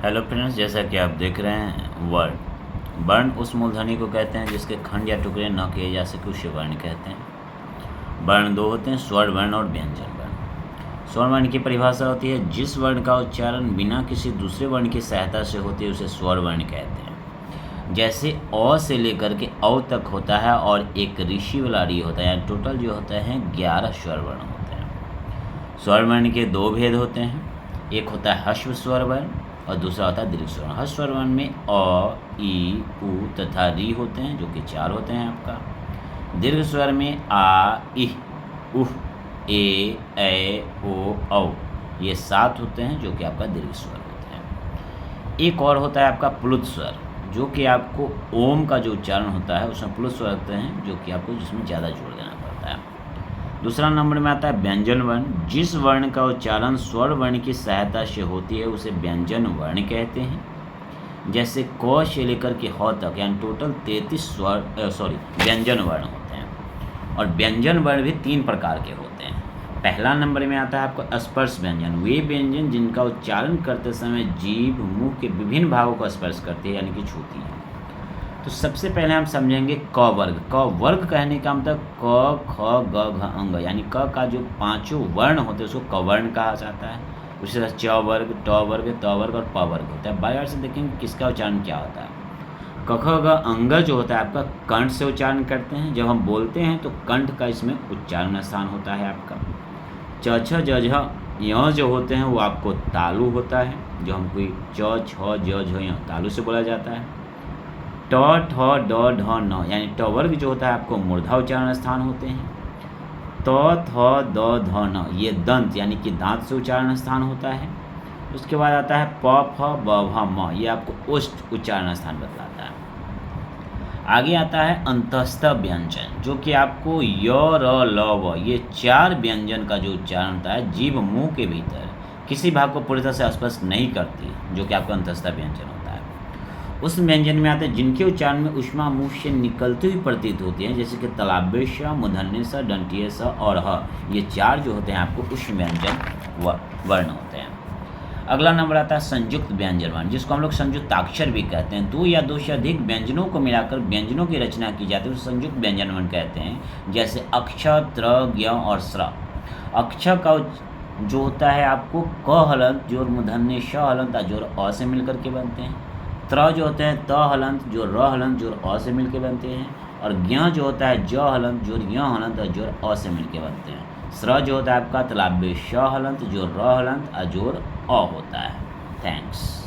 Hello friends, जैसा कि आप देख रहे हैं वर्ण उस मूलध्वनि को कहते हैं जिसके खंड या टुकड़े न किए जा सके उसे वर्ण कहते हैं। वर्ण दो होते हैं, स्वर वर्ण और व्यंजन वर्ण। स्वर वर्ण की परिभाषा होती है जिस वर्ण का उच्चारण बिना किसी दूसरे वर्ण की सहायता से होती है उसे स्वर वर्ण कहते हैं। जैसे अ से लेकर के औ तक होता है और एक ऋषि वाला री होता है, यानी टोटल जो होता है 11 स्वर वर्ण होते हैं। स्वर वर्ण के दो भेद होते हैं, एक होता है ह्रस्व स्वर वर्ण और दूसरा होता है दीर्घ स्वर वर्ण। ह्रस्व स्वर वर्ण में अ, ई, उ तथा री होते हैं जो कि 4 होते हैं आपका। दीर्घ स्वर में आ, इह, उह, ए, ओ, औ ये 7 होते हैं जो कि आपका दीर्घ स्वर होते हैं। एक और होता है आपका प्लुत स्वर, जो कि आपको ओम का जो उच्चारण होता है उसमें प्लुत स्वर होते हैं जो कि आपको जिसमें ज़्यादा जोर देना पड़ता है। दूसरा नंबर में आता है व्यंजन वर्ण। जिस वर्ण का उच्चारण स्वर वर्ण की सहायता से होती है उसे व्यंजन वर्ण कहते हैं। जैसे क से लेकर के ह तक यानी टोटल 33 व्यंजन वर्ण होते हैं। और व्यंजन वर्ण भी 3 प्रकार के होते हैं। पहला नंबर में आता है आपका स्पर्श व्यंजन। वे व्यंजन जिनका उच्चारण करते समय जीभ मुंह के विभिन्न भागों को स्पर्श करती है यानी कि छूती है। तो सबसे पहले हम समझेंगे क वर्ग। क वर्ग कहने का मतलब क, ख, ग, घ, अंग, यानी क का जो 5 वर्ण होते हैं उसको कवर्ण कहा जाता है। उसी तरह च वर्ग, ट वर्ग, त वर्ग और प वर्ग होता है। बार से देखेंगे किसका उच्चारण क्या होता है। क, ख, ग, अंग जो होता है आपका कंठ से उच्चारण करते हैं। जब हम बोलते हैं तो कंठ का इसमें उच्चारण स्थान होता है आपका। च, छ, ज, झ, य जो होते हैं वो आपको तालु होता है। जो हम कोई च, छ, ज, झ, य तालु से बोला जाता है। ट, ठ, ड, ढ, न यानी ट वर्ग जो होता है आपको मूर्धा उच्चारण स्थान होते हैं। त, थ, द, ध, न ये दंत यानी कि दांत से उच्चारण स्थान होता है। उसके बाद आता है प, फ, ब, भ, म ये आपको ओष्ठ उच्चारण स्थान बतलाता है। आगे आता है अंतस्थ व्यंजन, जो कि आपको य, र, ल, व ये 4 व्यंजन का जो उच्चारण होता है जीभ मुंह के भीतर किसी भाग को पूरी तरह से स्पर्श नहीं करती, जो कि आपका अंतस्थ व्यंजन होता है। उस व्यंजन में आते हैं जिनके उच्चारण में ऊष्मा मुंह से निकलती हुई प्रतीत होती है, जैसे कि तलाब्य स, मूर्धन्य स, दंतीय स और ह। ये 4 जो होते हैं आपको उष्ण व्यंजन वर्ण होते हैं। अगला नंबर आता है संयुक्त व्यंजन वर्ण, जिसको हम लोग संयुक्ताक्षर भी कहते हैं। 2 या 2 से अधिक व्यंजनों को मिलाकर व्यंजनों की रचना की जाती है उसे संयुक्त व्यंजन वर्ण कहते हैं। जैसे अक्ष, त्र, ज्ञ और स्र। अक्ष का जो होता है आपको क हलंत जोर मूर्धन्य श हलंत जोर अ से मिलकर के बनते हैं। त्र जो होते हैं त हलंत जोर र हलंत जोर अ से मिलकर बनते हैं। और ज्ञ जो होता है ज हलंत जोर य हलंत और जोर अ से मिलकर बनते हैं। स्र जो होता है आपका तलाब्य श हलंत जोर र हलंत और जोर अ होता है। थैंक्स।